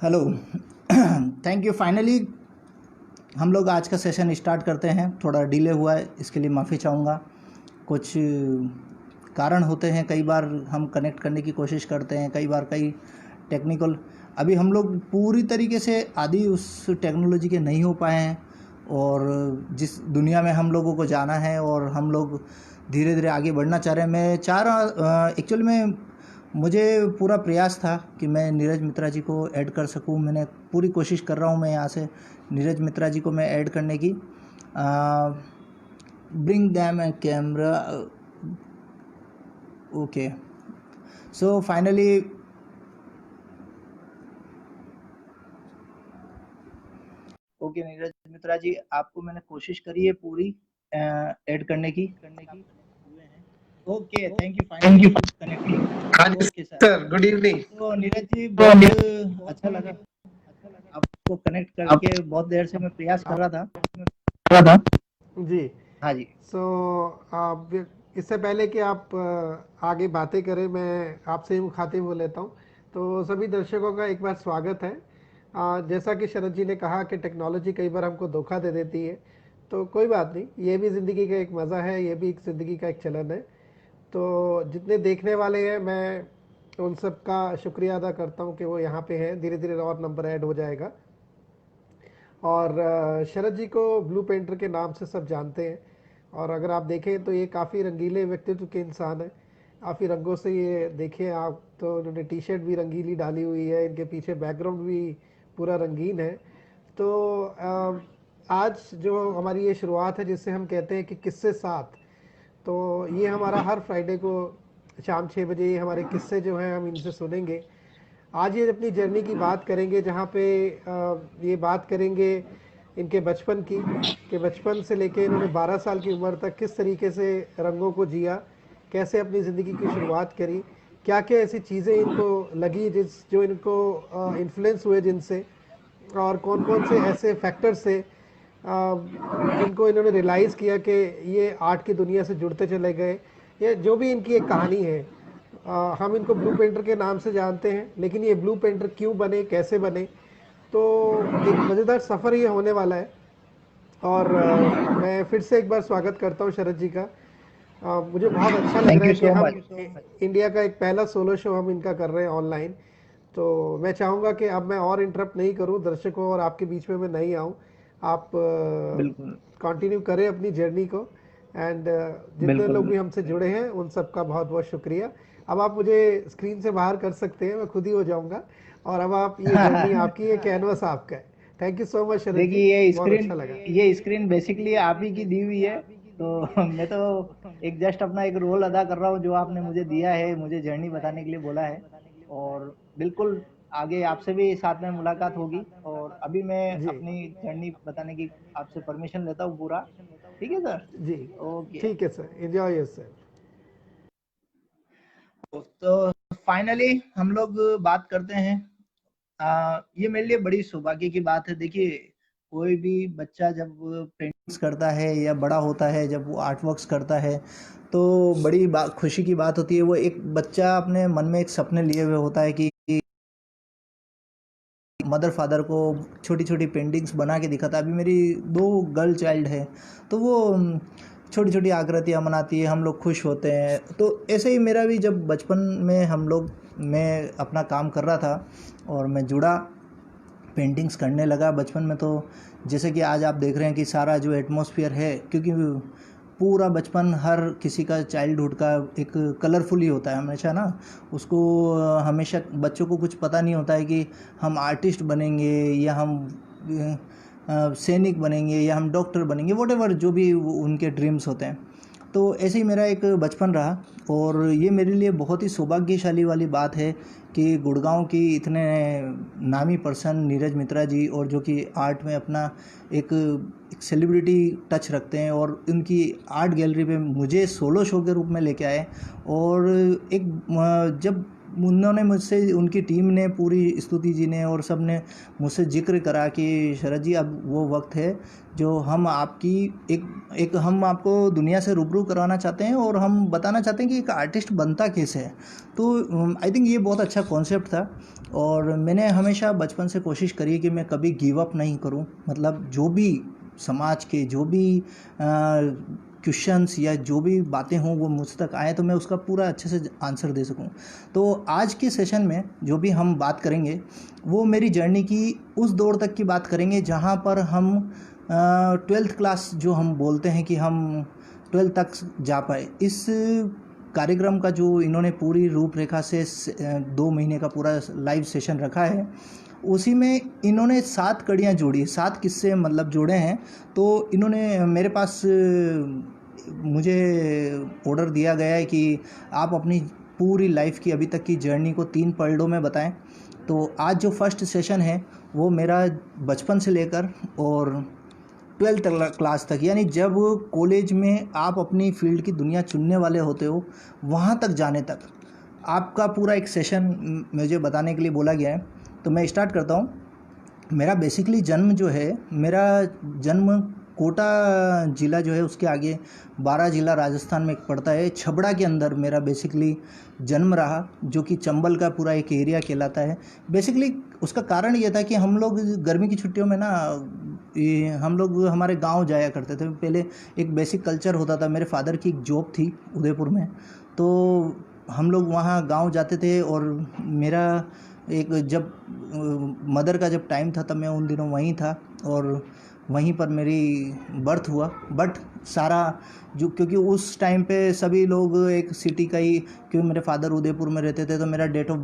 Hello. Thank you. Finally हम लोग आज का सेशन स्टार्ट करते हैं। थोड़ा डिले हुआ है, इसके लिए माफ़ी चाहूँगा। कुछ कारण होते हैं, कई बार हम कनेक्ट करने की कोशिश करते हैं, कई बार कई टेक्निकल अभी हम लोग पूरी तरीके से आदी उस टेक्नोलॉजी के नहीं हो पाए हैं, और जिस दुनिया में हम लोगों को जाना है और हम लोग धीरे धीरे आगे बढ़ना चाह रहे हैं। मैं चाह रहा एक्चुअली में मुझे पूरा प्रयास था कि मैं नीरज मित्रा जी को ऐड कर सकूं। मैंने पूरी कोशिश कर रहा हूं मैं यहाँ से नीरज मित्रा जी को मैं ऐड करने की। Bring them a camera. Okay, so finally okay Neeraj Mitra ji, आपको मैंने कोशिश करी है पूरी ऐड करने की हुए हैं। Okay, thank you finally connecting. हाँ okay sir. Sir, good evening. तो नीरज जी बहुत अच्छा लगा आपको कनेक्ट करके। बहुत देर से मैं प्रयास कर रहा था। जी। हाँ जी। आप इससे पहले कि आप आगे बातें करें, मैं आपसे ही मुखातिब हो लेता हूँ। तो सभी दर्शकों का एक बार स्वागत है। जैसा कि शरद जी ने कहा कि टेक्नोलॉजी कई बार हमको धोखा दे देती है, तो कोई बात नहीं, ये भी ज़िंदगी का एक मज़ा है, ये भी एक ज़िंदगी का एक चलन है। तो जितने देखने वाले हैं, मैं उन सब का शुक्रिया अदा करता हूँ कि वो यहाँ पे हैं। धीरे धीरे और नंबर ऐड हो जाएगा। और शरद जी को ब्लू पेंटर के नाम से सब जानते हैं, और अगर आप देखें तो ये काफ़ी रंगीले व्यक्तित्व के इंसान हैं। काफ़ी रंगों से ये देखें आप तो उन्होंने टी शर्ट भी रंगीली डाली हुई है, इनके पीछे बैकग्राउंड भी पूरा रंगीन है। तो आज जो हमारी ये शुरुआत है, जिससे हम कहते हैं कि किस्से साथ, तो ये हमारा हर फ्राइडे को शाम 6 बजे ये हमारे किस्से जो हैं हम इनसे सुनेंगे। आज ये अपनी जर्नी की बात करेंगे, जहाँ पे ये बात करेंगे इनके बचपन की, कि बचपन से लेके इन्होंने 12 साल की उम्र तक किस तरीके से रंगों को जिया, कैसे अपनी ज़िंदगी की शुरुआत करी, क्या क्या ऐसी चीज़ें इनको लगी जो इनको इन्फ्लुएंस हुए जिनसे, और कौन कौन से ऐसे फैक्टर्स थे जिनको इन्होंने रियलाइज़ किया कि ये आर्ट की दुनिया से जुड़ते चले गए। ये जो भी इनकी एक कहानी है, हम इनको ब्लू पेंटर के नाम से जानते हैं, लेकिन ये ब्लू पेंटर क्यों बने, कैसे बने, तो एक मज़ेदार सफ़र ये होने वाला है। और मैं फिर से एक बार स्वागत करता हूँ शरद जी का। मुझे बहुत अच्छा लग थैंक रहा यू है कि सो हम मच। इंडिया का एक पहला सोलो शो हम इनका कर रहे हैं ऑनलाइन। तो मैं चाहूँगा कि अब मैं और इंटरप्ट नहीं करूँ दर्शकों, और आपके बीच में मैं नहीं आऊँ। आप बिल्कुल कंटिन्यू करें अपनी जर्नी को। एंड जितने लोग बिल्कुल। भी हमसे जुड़े हैं उन सबका बहुत बहुत शुक्रिया। अब आप मुझे स्क्रीन से बाहर कर सकते हैं, मैं खुद ही हो जाऊंगा। और अब आप, ये जर्नी आपकी, ये कैनवस आपका है। थैंक यू सो मच शरद जी, देखिए बहुत अच्छा लगा। ये स्क्रीन बेसिकली आप ही की दी हुई है। तो मैं तो एक जस्ट अपना एक रोल अदा कर रहा हूँ जो आपने मुझे दिया है, मुझे जर्नी बताने के लिए बोला है। और बिल्कुल आगे आपसे भी साथ में मुलाकात होगी, और अभी मैं जी अपनी जर्नी बताने की आपसे परमिशन लेता हूँ पूरा। ठीक है सर। जी। ओके। ठीक है सर, एंजॉय योर सर। तो फाइनली हम लोग बात करते हैं। ये मेरे लिए बड़ी सौभाग्य की बात है। देखिए, कोई भी बच्चा जब पेंटिंग्स करता है या बड़ा होता है, जब वो आर्ट वर्क्स करता है, तो बड़ी खुशी की बात होती है। वो एक बच्चा अपने मन में एक सपने लिए हुए होता है कि मदर फादर को छोटी छोटी पेंटिंग्स बना के दिखाता। अभी मेरी 2 गर्ल चाइल्ड है, तो वो छोटी छोटी आकृतियाँ बनाती है, हम लोग खुश होते हैं। तो ऐसे ही मेरा भी जब बचपन में मैं अपना काम कर रहा था और मैं जुड़ा, पेंटिंग्स करने लगा बचपन में। तो जैसे कि आज आप देख रहे हैं कि सारा जो एटमॉस्फेयर है, क्योंकि पूरा बचपन हर किसी का चाइल्डहुड का एक कलरफुल ही होता है हमेशा ना। उसको हमेशा बच्चों को कुछ पता नहीं होता है कि हम आर्टिस्ट बनेंगे या हम सैनिक बनेंगे या हम डॉक्टर बनेंगे, वॉटेवर जो भी उनके ड्रीम्स होते हैं। तो ऐसे ही मेरा एक बचपन रहा, और ये मेरे लिए बहुत ही सौभाग्यशाली वाली बात है कि गुड़गांव की इतने नामी पर्सन नीरज मित्रा जी, और जो कि आर्ट में अपना एक सेलिब्रिटी टच रखते हैं, और उनकी आर्ट गैलरी पे मुझे सोलो शो के रूप में लेके आए। और एक जब उन्होंने मुझसे, उनकी टीम ने, पूरी स्तुति जी ने और सब ने मुझसे जिक्र करा कि शरद जी अब वो वक्त है जो हम आपकी एक हम आपको दुनिया से रूबरू करवाना चाहते हैं और हम बताना चाहते हैं कि एक आर्टिस्ट बनता कैसे है। तो आई थिंक ये बहुत अच्छा कॉन्सेप्ट था और मैंने हमेशा बचपन से कोशिश करी कि मैं कभी गिव अप नहीं करूं। मतलब जो भी समाज के जो भी क्वेश्चंस या जो भी बातें हों वो मुझ तक आए तो मैं उसका पूरा अच्छे से आंसर दे सकूं। तो आज के सेशन में जो भी हम बात करेंगे वो मेरी जर्नी की उस दौर तक की बात करेंगे जहां पर हम 12th क्लास जो हम बोलते हैं कि हम 12th तक जा पाए। इस कार्यक्रम का जो इन्होंने पूरी रूपरेखा से 2 महीने का पूरा लाइव सेशन रखा है, उसी में इन्होंने 7 कड़ियाँ जोड़ी, 7 किस्से मतलब जोड़े हैं। तो इन्होंने मेरे पास मुझे ऑर्डर दिया गया है कि आप अपनी पूरी लाइफ की अभी तक की जर्नी को 3 पलड़ों में बताएं। तो आज जो फर्स्ट सेशन है वो मेरा बचपन से लेकर और 12th क्लास तक, यानी जब कॉलेज में आप अपनी फील्ड की दुनिया चुनने वाले होते हो वहाँ तक जाने तक आपका पूरा एक सेशन मुझे बताने के लिए बोला गया है। तो मैं स्टार्ट करता हूँ। मेरा बेसिकली जन्म जो है, मेरा जन्म कोटा ज़िला जो है उसके आगे 12 ज़िला राजस्थान में पड़ता है, छबड़ा के अंदर मेरा बेसिकली जन्म रहा, जो कि चंबल का पूरा एक एरिया कहलाता है। बेसिकली उसका कारण ये था कि हम लोग गर्मी की छुट्टियों में ना हम लोग हमारे गांव जाया करते थे। पहले एक बेसिक कल्चर होता था, मेरे फादर की एक जॉब थी उदयपुर में, तो हम लोग वहाँ गांव जाते थे। और मेरा एक जब मदर का जब टाइम था तब मैं उन दिनों वहीं था और वहीं पर मेरी बर्थ हुआ। बट सारा जो, क्योंकि उस टाइम पे सभी लोग एक सिटी का ही, क्योंकि मेरे फादर उदयपुर में रहते थे तो मेरा डेट ऑफ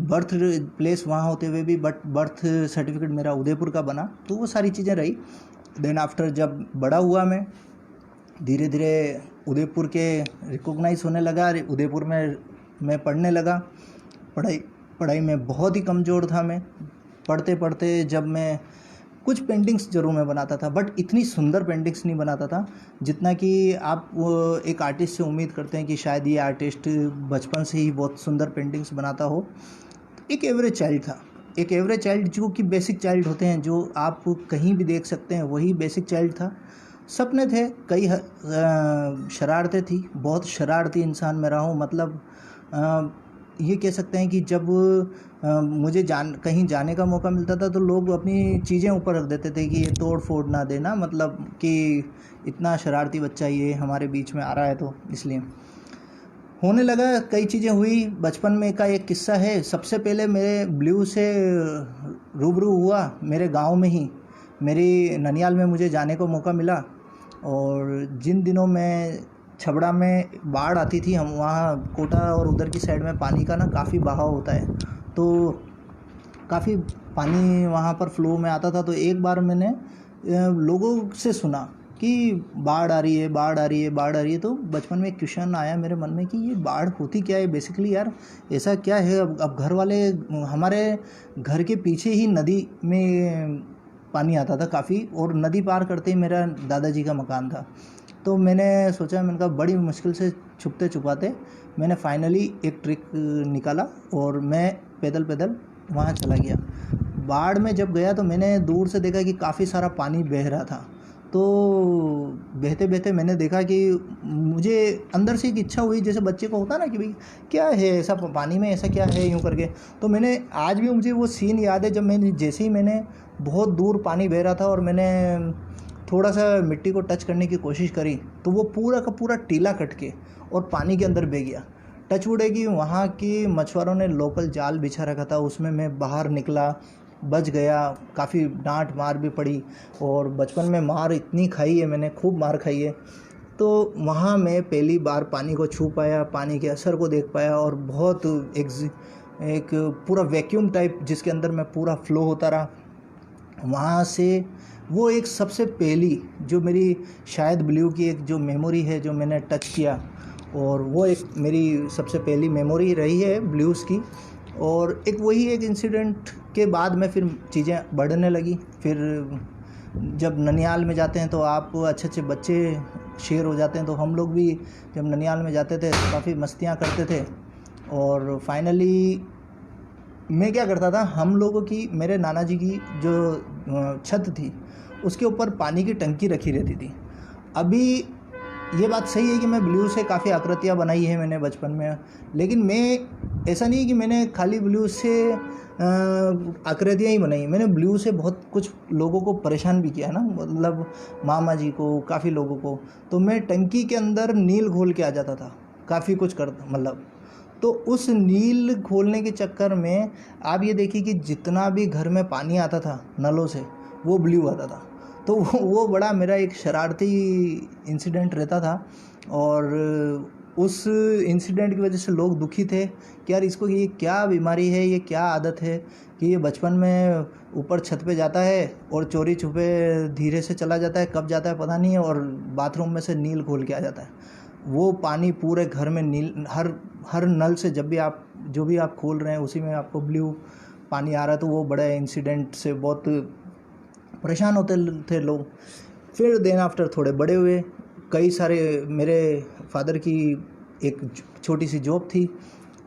बर्थ प्लेस वहाँ होते हुए भी बट बर्थ सर्टिफिकेट मेरा उदयपुर का बना। तो वो सारी चीज़ें रही। देन आफ्टर जब बड़ा हुआ मैं धीरे धीरे उदयपुर के रिकॉग्नाइज होने लगा, उदयपुर में मैं पढ़ने लगा। पढ़ाई में बहुत ही कमज़ोर था मैं। पढ़ते पढ़ते जब मैं कुछ पेंटिंग्स ज़रूर मैं बनाता था, बट इतनी सुंदर पेंटिंग्स नहीं बनाता था जितना कि आप एक आर्टिस्ट से उम्मीद करते हैं कि शायद ये आर्टिस्ट बचपन से ही बहुत सुंदर पेंटिंग्स बनाता हो। एक एवरेज चाइल्ड था, एक एवरेज चाइल्ड जो कि बेसिक चाइल्ड होते हैं, जो आप कहीं भी देख सकते हैं, वही बेसिक चाइल्ड था। सपने थे, कई शरारतें थी, बहुत शरारती इंसान मैं रहा हूँ। मतलब ये कह सकते हैं कि जब मुझे कहीं जाने का मौका मिलता था तो लोग अपनी चीज़ें ऊपर रख देते थे कि ये तोड़ फोड़ ना देना, मतलब कि इतना शरारती बच्चा ये हमारे बीच में आ रहा है। तो इसलिए होने लगा, कई चीज़ें हुई। बचपन में का एक किस्सा है। सबसे पहले मेरे ब्लू से रूबरू हुआ मेरे गांव में ही, मेरी ननियाल में मुझे जाने को मौका मिला। और जिन दिनों में छबड़ा में बाढ़ आती थी, हम वहाँ कोटा और उधर की साइड में पानी का ना काफ़ी बहाव होता है, तो काफ़ी पानी वहाँ पर फ्लो में आता था। तो एक बार मैंने लोगों से सुना कि बाढ़ आ रही है, बाढ़ आ रही है, बाढ़ आ रही है। तो बचपन में एक क्वेश्चन आया मेरे मन में कि ये बाढ़ होती क्या है बेसिकली यार, ऐसा क्या है। अब घर वाले, हमारे घर के पीछे ही नदी में पानी आता था काफ़ी, और नदी पार करते ही मेरा दादाजी का मकान था। तो मैंने सोचा, मैंने कहा बड़ी मुश्किल से छुपते छुपाते मैंने फाइनली एक ट्रिक निकाला और मैं पैदल पैदल वहाँ चला गया। बाढ़ में जब गया तो मैंने दूर से देखा कि काफ़ी सारा पानी बह रहा था। तो बहते बहते मैंने देखा कि मुझे अंदर से एक इच्छा हुई, जैसे बच्चे को होता ना कि भाई क्या है ऐसा पानी में, ऐसा क्या है यूँ करके। तो मैंने, आज भी मुझे वो सीन याद है जब जैसे ही मैंने बहुत दूर पानी बह रहा था और मैंने थोड़ा सा मिट्टी को टच करने की कोशिश करी तो वो पूरा का पूरा टीला कट के और पानी के अंदर बह गया। टच वुड है कि वहाँ के मछुआरों ने लोकल जाल बिछा रखा था, उसमें मैं बाहर निकला, बच गया। काफ़ी डांट मार भी पड़ी और बचपन में मार इतनी खाई है मैंने, खूब मार खाई है। तो वहाँ मैं पहली बार पानी को छू पाया, पानी के असर को देख पाया और बहुत एक पूरा वैक्यूम टाइप जिसके अंदर मैं पूरा फ्लो होता रहा। वहाँ से वो एक सबसे पहली जो मेरी शायद ब्लू की एक जो मेमोरी है जो मैंने टच किया, और वो एक मेरी सबसे पहली मेमोरी रही है ब्लूज़ की। और एक वही एक इंसिडेंट के बाद में फिर चीज़ें बढ़ने लगी। फिर जब ननियाल में जाते हैं तो आप अच्छे अच्छे बच्चे शेयर हो जाते हैं। तो हम लोग भी जब ननियाल में जाते थे तो काफ़ी मस्तियाँ करते थे। और फाइनली मैं क्या करता था, हम लोगों की, मेरे नाना जी की जो छत थी उसके ऊपर पानी की टंकी रखी रहती थी। अभी ये बात सही है कि मैं ब्लू से काफ़ी आकृतियाँ बनाई है मैंने बचपन में, लेकिन मैं, ऐसा नहीं है कि मैंने खाली ब्लू से आकृतियाँ ही बनाई, मैंने ब्लू से बहुत कुछ लोगों को परेशान भी किया ना, मतलब मामा जी को, काफ़ी लोगों को। तो मैं टंकी के अंदर नील घोल के आ जाता था, काफ़ी कुछ कर, मतलब, तो उस नील घोलने के चक्कर में आप ये देखिए कि जितना भी घर में पानी आता था नलों से वो ब्लू आता था। तो वो बड़ा मेरा एक शरारती इंसिडेंट रहता था, और उस इंसिडेंट की वजह से लोग दुखी थे कि यार इसको ये क्या बीमारी है, ये क्या आदत है कि ये बचपन में ऊपर छत पे जाता है और चोरी छुपे धीरे से चला जाता है, कब जाता है पता नहीं है, और बाथरूम में से नील घोल के आ जाता है। वो पानी पूरे घर में नील, हर नल से जब भी आप, जो भी आप खोल रहे हैं उसी में आपको ब्लू पानी आ रहा है। तो वो बड़े इंसिडेंट से बहुत परेशान होते थे लोग। फिर देन आफ्टर थोड़े बड़े हुए, कई सारे, मेरे फादर की एक छोटी सी जॉब थी,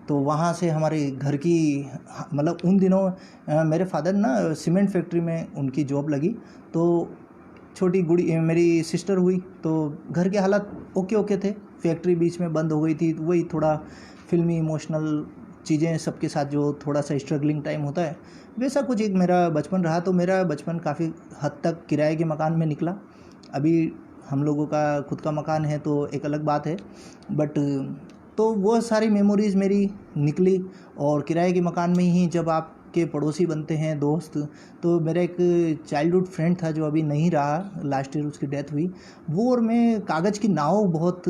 तो वहाँ से हमारे घर की, मतलब उन दिनों मेरे फादर ना सीमेंट फैक्ट्री में उनकी जॉब लगी, तो छोटी गुड़ी मेरी सिस्टर हुई, तो घर के हालात ओके ओके थे, फैक्ट्री बीच में बंद हो गई थी, वही थोड़ा फिल्मी इमोशनल चीज़ें सबके साथ जो थोड़ा सा स्ट्रगलिंग टाइम होता है, वैसा कुछ एक मेरा बचपन रहा। तो मेरा बचपन काफ़ी हद तक किराए के मकान में निकला। अभी हम लोगों का खुद का मकान है तो एक अलग बात है, बट तो वो सारी मेमोरीज़ मेरी निकली। और किराए के मकान में ही जब आपके पड़ोसी बनते हैं दोस्त, तो मेरा एक चाइल्डहुड फ्रेंड था जो अभी नहीं रहा, लास्ट ईयर उसकी डेथ हुई। वो और मैं कागज़ की नाव बहुत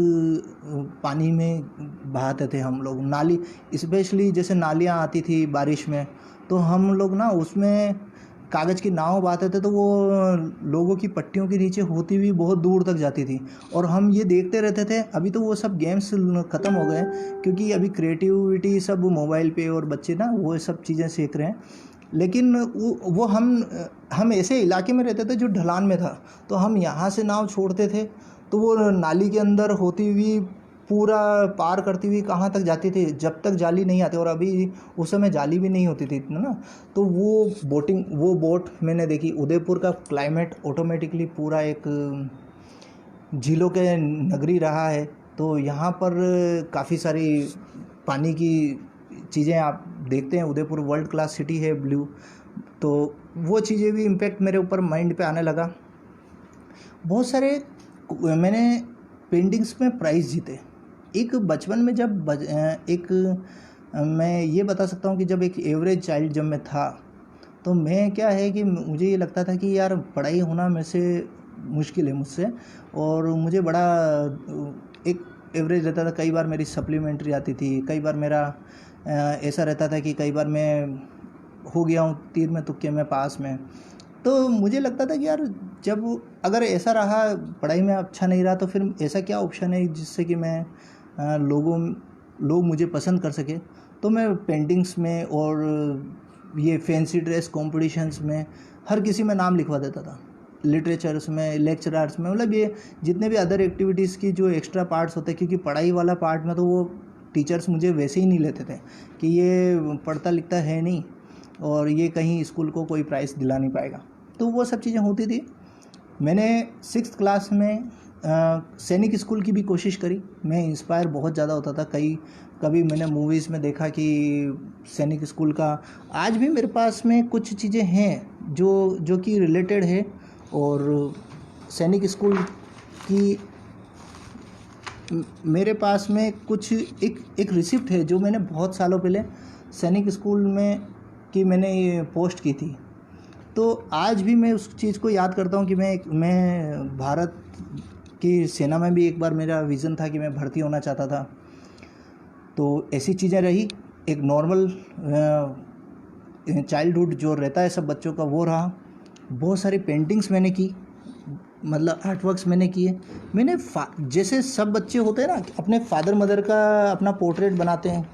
पानी में बहाते थे हम लोग, नाली, स्पेशली जैसे नालियाँ आती थी बारिश में, तो हम लोग ना उसमें कागज़ की नाव बहाते थे, तो वो लोगों की पट्टियों के नीचे होती हुई बहुत दूर तक जाती थी, और हम ये देखते रहते थे। अभी तो वो सब गेम्स ख़त्म हो गए, क्योंकि अभी क्रिएटिविटी सब मोबाइल पे, और बच्चे ना वो सब चीज़ें सीख रहे हैं। लेकिन वो हम ऐसे इलाके में रहते थे जो ढलान में था, तो हम यहाँ से नाव छोड़ते थे तो वो नाली के अंदर होती हुई पूरा पार करती हुई कहाँ तक जाती थी, जब तक जाली नहीं आती। और अभी उस समय जाली भी नहीं होती थी इतना ना, तो वो बोट मैंने देखी। उदयपुर का क्लाइमेट ऑटोमेटिकली पूरा एक झीलों के नगरी रहा है, तो यहाँ पर काफ़ी सारी पानी की चीज़ें आप देखते हैं। उदयपुर वर्ल्ड क्लास सिटी है ब्लू, तो वो चीज़ें भी इम्पेक्ट मेरे ऊपर माइंड पे आने लगा। बहुत सारे मैंने पेंटिंग्स में प्राइज़ जीते। एक बचपन में जब मैं ये बता सकता हूँ कि जब एक एवरेज चाइल्ड जब मैं था, तो मैं क्या है कि मुझे ये लगता था कि यार पढ़ाई होना मेरे से मुश्किल है मुझसे, और मुझे बड़ा एक एवरेज रहता था। कई बार मेरी सप्लीमेंट्री आती थी, कई बार मेरा ऐसा रहता था कि कई बार मैं हो गया हूँ तीर में तुक्के में पास में। तो मुझे लगता था कि यार जब अगर ऐसा रहा, पढ़ाई में अच्छा नहीं रहा, तो फिर ऐसा क्या ऑप्शन है जिससे कि मैं लोग मुझे पसंद कर सके। तो मैं पेंटिंग्स में और ये फैंसी ड्रेस कॉम्पिटिशन्स में हर किसी में नाम लिखवा देता था, लिटरेचर्स में, लेक्चर आर्ट्स में, मतलब ये जितने भी अदर एक्टिविटीज़ की जो एक्स्ट्रा पार्ट्स होते हैं, क्योंकि पढ़ाई वाला पार्ट में तो वो टीचर्स मुझे वैसे ही नहीं लेते थे कि ये पढ़ता लिखता है नहीं और ये कहीं स्कूल को कोई प्राइज़ दिला नहीं पाएगा। तो वो सब चीज़ें होती थी। मैंने 6th क्लास में सैनिक स्कूल की भी कोशिश करी। मैं इंस्पायर बहुत ज़्यादा होता था। कभी मैंने मूवीज़ में देखा कि सैनिक स्कूल का, आज भी मेरे पास में कुछ चीज़ें हैं जो कि रिलेटेड है। और सैनिक स्कूल की मेरे पास में कुछ एक रिसिप्ट है जो मैंने बहुत सालों पहले सैनिक स्कूल में की मैंने ये पोस्ट की थी। तो आज भी मैं उस चीज़ को याद करता हूँ कि मैं भारत की सेना में भी एक बार मेरा विज़न था कि मैं भर्ती होना चाहता था। तो ऐसी चीज़ें रही। एक नॉर्मल चाइल्डहुड जो रहता है सब बच्चों का, वो रहा। बहुत सारी पेंटिंग्स मैंने की, मतलब आर्ट वर्क्स मैंने किए। मैंने जैसे सब बच्चे होते हैं ना, अपने फादर मदर का अपना पोर्ट्रेट बनाते हैं,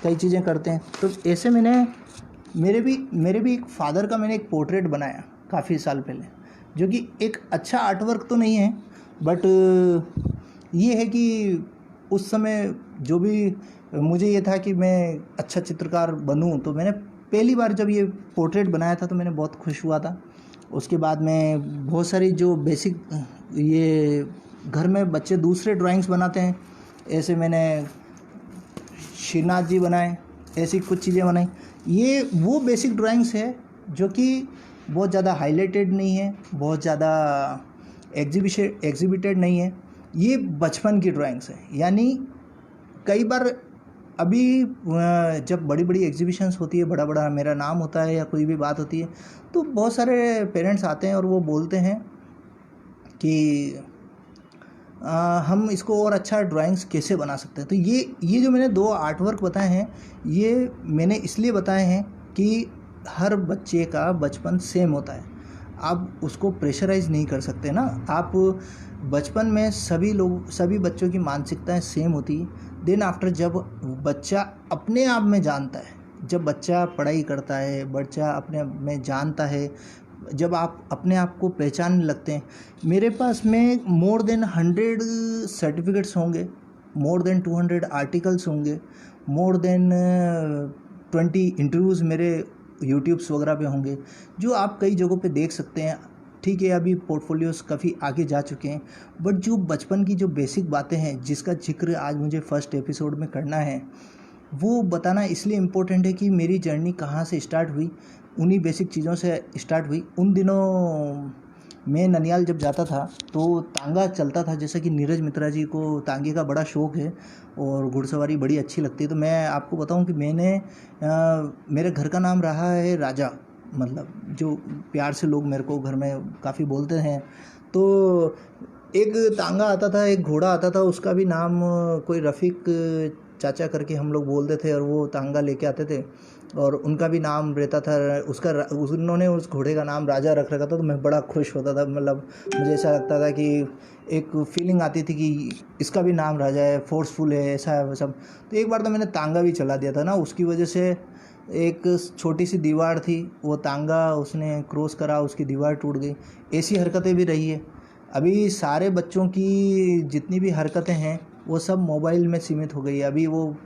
कई चीज़ें करते हैं। तो ऐसे मेरे भी एक फ़ादर का मैंने एक पोर्ट्रेट बनाया काफ़ी साल पहले, जो कि एक अच्छा आर्ट वर्क तो नहीं है, बट ये है कि उस समय जो भी मुझे ये था कि मैं अच्छा चित्रकार बनूं, तो मैंने पहली बार जब ये पोर्ट्रेट बनाया था तो मैंने बहुत खुश हुआ था। उसके बाद मैं बहुत सारी जो बेसिक ये घर में बच्चे दूसरे ड्राइंग्स बनाते हैं, ऐसे मैंने श्रीनाथ जी बनाए, ऐसी कुछ चीज़ें बनाई। ये वो बेसिक ड्राइंग्स है जो कि बहुत ज़्यादा हाईलाइटेड नहीं है, बहुत ज़्यादा एग्जिबिटेड नहीं है। ये बचपन की ड्राइंग्स है। यानी कई बार अभी जब बड़ी बड़ी एग्जीबिशंस होती है, बड़ा बड़ा मेरा नाम होता है या कोई भी बात होती है, तो बहुत सारे पेरेंट्स आते हैं और वो बोलते हैं कि हम इसको और अच्छा ड्राइंग्स कैसे बना सकते हैं। तो ये जो मैंने 2 आर्ट वर्क बताए हैं, ये मैंने इसलिए बताए हैं कि हर बच्चे का बचपन सेम होता है। आप उसको प्रेशराइज़ नहीं कर सकते ना। आप बचपन में सभी बच्चों की मानसिकताएं सेम होती है। देन आफ्टर जब बच्चा अपने आप में जानता है, जब बच्चा पढ़ाई करता है, बच्चा अपने आप में जानता है, जब आप अपने आप को पहचानने लगते हैं। मेरे पास में मोर देन 100 सर्टिफिकेट्स होंगे, मोर देन 200 आर्टिकल्स होंगे, मोर देन 20 इंटरव्यूज़ मेरे यूट्यूब्स वगैरह पे होंगे, जो आप कई जगहों पे देख सकते हैं। ठीक है, अभी पोर्टफोलियोज़ काफ़ी आगे जा चुके हैं, बट जो बचपन की जो बेसिक बातें हैं जिसका जिक्र आज मुझे फर्स्ट एपिसोड में करना है, वो बताना इसलिए इम्पोर्टेंट है कि मेरी जर्नी कहाँ से स्टार्ट हुई, उन्हीं बेसिक चीज़ों से स्टार्ट हुई। उन दिनों मैं ननियाल जब जाता था तो तांगा चलता था, जैसा कि नीरज मित्रा जी को तांगे का बड़ा शौक़ है और घुड़सवारी बड़ी अच्छी लगती है। तो मैं आपको बताऊं कि मेरे घर का नाम रहा है राजा, मतलब जो प्यार से लोग मेरे को घर में काफ़ी बोलते हैं। तो एक तांगा आता था, एक घोड़ा आता था, उसका भी नाम कोई रफ़ीक चाचा करके हम लोग बोलते थे, और वो तांगा लेके आते थे और उनका भी नाम रहता था, उन्होंने उस घोड़े का नाम राजा रख रखा था। तो मैं बड़ा खुश होता था, मतलब मुझे ऐसा लगता था कि एक फीलिंग आती थी कि इसका भी नाम राजा है, फोर्सफुल है, ऐसा है सब। तो एक बार तो मैंने तांगा भी चला दिया था ना, उसकी वजह से एक छोटी सी दीवार थी, वो तांगा उसने क्रॉस करा, उसकी दीवार टूट गई। ऐसी हरकतें भी रही है। अभी सारे बच्चों की जितनी भी हरकतें हैं वो सब मोबाइल में सीमित हो गई है। अभी वो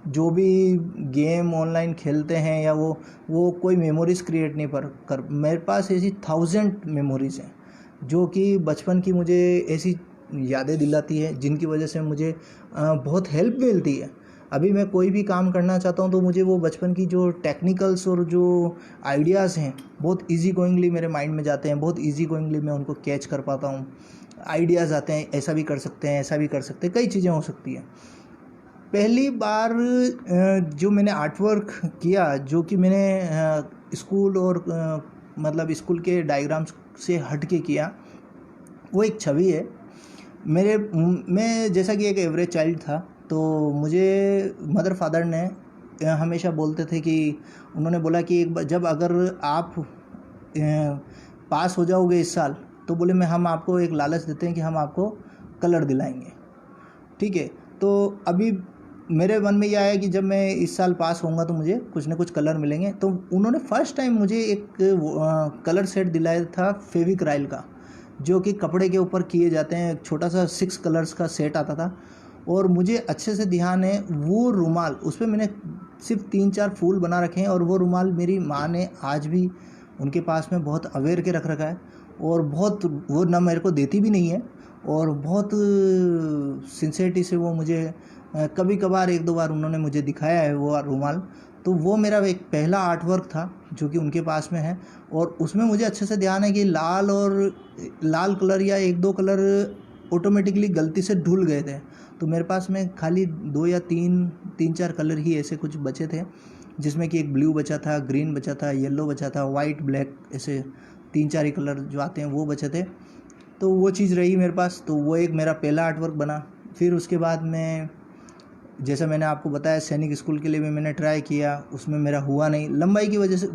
जो भी गेम ऑनलाइन खेलते हैं या वो कोई मेमोरीज़ क्रिएट नहीं कर मेरे पास ऐसी 1000 मेमोरीज़ हैं जो कि बचपन की मुझे ऐसी यादें दिलाती है, जिनकी वजह से मुझे बहुत हेल्प मिलती है। अभी मैं कोई भी काम करना चाहता हूँ तो मुझे वो बचपन की जो टेक्निकल्स और जो आइडियाज़ हैं बहुत इजी गोइंगली मेरे माइंड में जाते हैं, बहुत इजी गोइंगली मैं उनको कैच कर पाता हूँ। आइडियाज़ आते हैं, ऐसा भी कर सकते हैं, ऐसा भी कर सकते हैं, कई चीज़ें हो सकती हैं। पहली बार जो मैंने आर्ट वर्क किया, जो कि मैंने स्कूल और मतलब स्कूल के डायग्राम्स से हट के किया, वो एक छवि है। मैं जैसा कि एक एवरेज चाइल्ड था, तो मुझे मदर फादर ने हमेशा बोलते थे कि उन्होंने बोला कि एक बार जब अगर आप पास हो जाओगे इस साल, तो बोले हम आपको एक लालच देते हैं कि हम आपको कलर दिलाएंगे। ठीक है, तो अभी मेरे मन में यह आया कि जब मैं इस साल पास होऊंगा तो मुझे कुछ ना कुछ कलर मिलेंगे। तो उन्होंने फर्स्ट टाइम मुझे एक कलर सेट दिलाया था फेविक्राइल का, जो कि कपड़े के ऊपर किए जाते हैं। एक छोटा सा 6 कलर्स का सेट आता था, और मुझे अच्छे से ध्यान है वो रुमाल, उस पर मैंने सिर्फ 3-4 फूल बना रखे हैं, और वो रुमाल मेरी माँ ने आज भी उनके पास में बहुत अवेयर के रख रखा है, और बहुत वो ना मेरे को देती भी नहीं है, और बहुत सिंसेरिटी से वो मुझे कभी कभार 1-2 बार उन्होंने मुझे दिखाया है वो रुमाल। तो वो मेरा एक पहला आर्ट वर्क था जो कि उनके पास में है, और उसमें मुझे अच्छे से ध्यान है कि लाल कलर या 1-2 कलर ऑटोमेटिकली गलती से धुल गए थे। तो मेरे पास में खाली 2 या 3-4 कलर ही ऐसे कुछ बचे थे, जिसमें कि एक ब्लू बचा था, ग्रीन बचा था, येलो बचा था, वाइट, ब्लैक, ऐसे 3-4 ही कलर जो आते हैं वो बचे थे। तो वो चीज़ रही मेरे पास, तो वो एक मेरा पहला आर्ट वर्क बना। फिर उसके बाद में जैसा मैंने आपको बताया, सैनिक स्कूल के लिए भी मैंने ट्राई किया, उसमें मेरा हुआ नहीं, लंबाई की वजह से,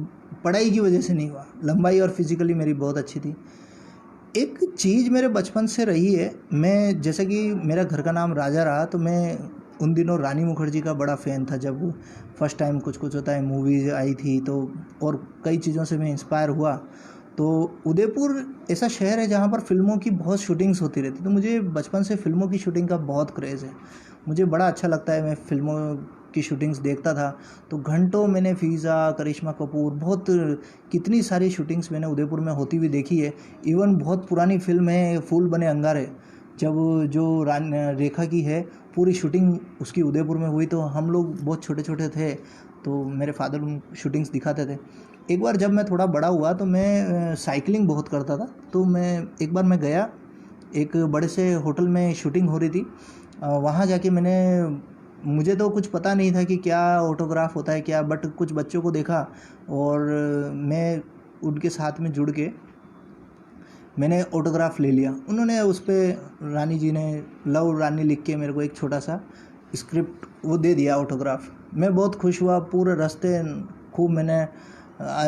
पढ़ाई की वजह से नहीं हुआ। लंबाई और फिजिकली मेरी बहुत अच्छी थी। एक चीज़ मेरे बचपन से रही है, मैं जैसा कि मेरा घर का नाम राजा रहा, तो मैं उन दिनों रानी मुखर्जी का बड़ा फ़ैन था। जब फर्स्ट टाइम कुछ कुछ होता है मूवीज़ आई थी, तो और कई चीज़ों से मैं इंस्पायर हुआ। तो उदयपुर ऐसा शहर है जहाँ पर फ़िल्मों की बहुत शूटिंग्स होती रहती, तो मुझे बचपन से फ़िल्मों की शूटिंग का बहुत क्रेज़ है। मुझे बड़ा अच्छा लगता है, मैं फ़िल्मों की शूटिंग्स देखता था, तो घंटों मैंने फ़िज़ा, करिश्मा कपूर, बहुत कितनी सारी शूटिंग्स मैंने उदयपुर में होती हुई देखी है। इवन बहुत पुरानी फ़िल्म है फूल बने अंगारे, जब जो रेखा की है, पूरी शूटिंग उसकी उदयपुर में हुई, तो हम लोग बहुत छोटे-छोटे थे, तो मेरे फ़ादर उन शूटिंग्स दिखाते थे। एक बार जब मैं थोड़ा बड़ा हुआ तो मैं साइकिलिंग बहुत करता था, तो एक बार मैं गया, एक बड़े से होटल में शूटिंग हो रही थी। वहाँ जाके मुझे तो कुछ पता नहीं था कि क्या ऑटोग्राफ होता है क्या, बट कुछ बच्चों को देखा और मैं उनके साथ में जुड़ के मैंने ऑटोग्राफ ले लिया। उन्होंने उस पे रानी जी ने लव रानी लिख के मेरे को एक छोटा सा स्क्रिप्ट वो दे दिया ऑटोग्राफ। मैं बहुत खुश हुआ, पूरे रास्ते खूब मैंने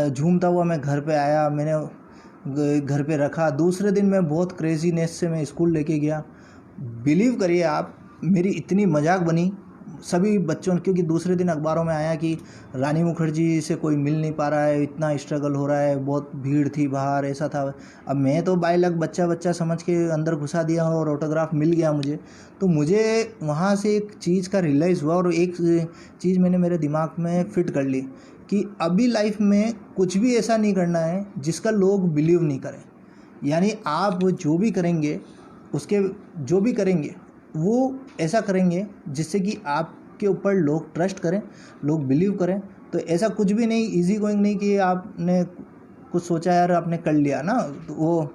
झूमता हुआ मैं घर पे आया, मैंने घर पे रखा। दूसरे दिन मैं बहुत क्रेजीनेस से मैं स्कूल लेके गया। बिलीव करिए आप, मेरी इतनी मजाक बनी सभी बच्चों, क्योंकि दूसरे दिन अखबारों में आया कि रानी मुखर्जी से कोई मिल नहीं पा रहा है, इतना स्ट्रगल हो रहा है, बहुत भीड़ थी बाहर, ऐसा था। अब मैं तो बाई लक बच्चा बच्चा समझ के अंदर घुसा दिया और ऑटोग्राफ मिल गया मुझे। तो मुझे वहाँ से एक चीज़ का रियलाइज़ हुआ और एक चीज़ मैंने मेरे दिमाग में फिट कर ली कि अभी लाइफ में कुछ भी ऐसा नहीं करना है जिसका लोग बिलीव नहीं करें। यानी आप जो भी करेंगे, उसके जो भी करेंगे वो ऐसा करेंगे जिससे कि आपके ऊपर लोग ट्रस्ट करें, लोग बिलीव करें। तो ऐसा कुछ भी नहीं, इजी गोइंग नहीं कि आपने कुछ सोचा यार आपने कर लिया ना, तो वो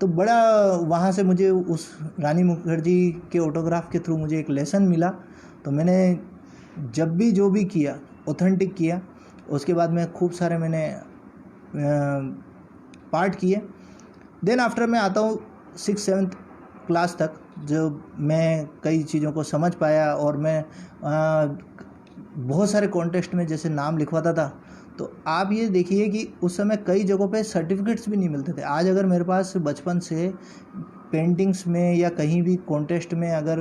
तो बड़ा वहाँ से मुझे उस रानी मुखर्जी के ऑटोग्राफ के थ्रू मुझे एक लेसन मिला। तो मैंने जब भी जो भी किया ऑथेंटिक किया। उसके बाद में खूब सारे मैंने पार्ट किए। देन आफ्टर मैं आता हूँ 6th-7th क्लास तक, जब मैं कई चीज़ों को समझ पाया और मैं बहुत सारे कॉन्टेस्ट में जैसे नाम लिखवाता था। तो आप ये देखिए कि उस समय कई जगहों पे सर्टिफिकेट्स भी नहीं मिलते थे। आज अगर मेरे पास बचपन से पेंटिंग्स में या कहीं भी कॉन्टेस्ट में अगर